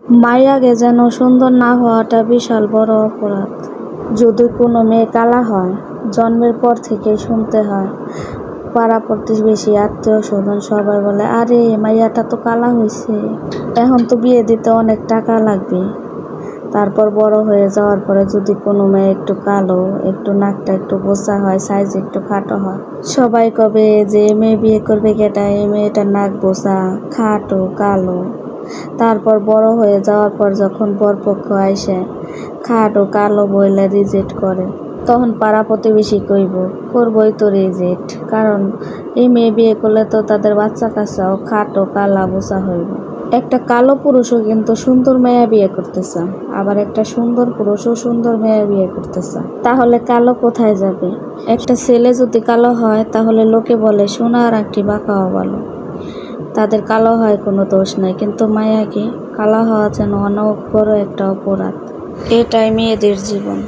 মাইয়াকে যেন সুন্দর না হওয়াটা বিশাল বড় অপরাধ। যদি কোনো মেয়ে কালা হয়, জন্মের পর থেকেই শুনতে হয়, পাড়া প্রতিবেশী আত্মীয় স্বজন সবাই বলে, আরে মাইয়াটা তো কালা হয়েছে, এখন তো বিয়ে দিতে অনেক টাকা লাগবে। তারপর বড় হয়ে যাওয়ার পরে যদি কোনো মেয়ে একটু কালো, একটু নাকটা একটু বোচা হয়, সাইজ একটু খাটো হয়, সবাই কবে যে মেয়ে বিয়ে করবে কেটা, এই মেয়েটার নাক বোচা, খাটো, কালো। তারপর বড় হয়ে যাওয়ার পর যখন বরপক্ষ আইসে খাটো কালো বইলে রিজেক্ট করে, তখন পাড়া প্রতিবেশী করবই তো রিজেক্ট, কারণ এই মেয়ে বিয়ে করলে তো তাদের বাচ্চা কাচ্চাও খাটো কালা বোচা হইব। একটা কালো পুরুষও কিন্তু সুন্দর মেয়ে বিয়ে করতেছে, আবার একটা সুন্দর পুরুষও সুন্দর মেয়ে বিয়ে করতেছে। তাহলে কালো কোথায় যাবে? একটা ছেলে যদি কালো হয় তাহলে লোকে বলে সোনার আংটি বাঁকাও ভালো, তাদের কালো হয় কোনো দোষ নাই। কিন্তু মায়াকে কালো হওয়া যেন অনেক বড় একটা অপরাধ। এটাই মেয়েদের জীবন।